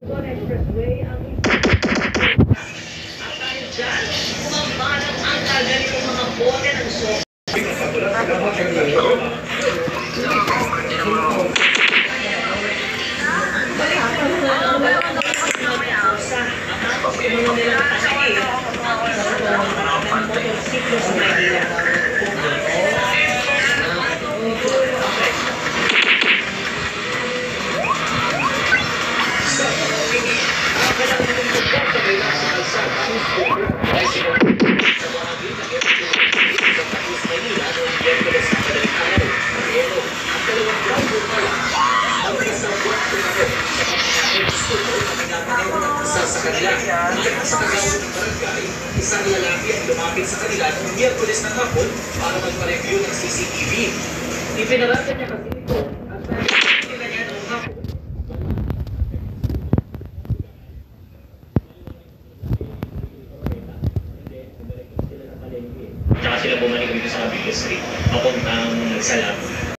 Expressway ang at dahil dyan, kumabalang ang kaganitong mga bote ng soft. Sa kanila, sa kagawad ng barangay, isang lalaki ang lumapit sa kanila noong Miyerkules ng hapon para magpa-review ng CCTV. Ipinarasa niya kasi ito at nila niya noong hapon. Tsaka sila bumalik dito sa Cavite Street, papuntang Salab.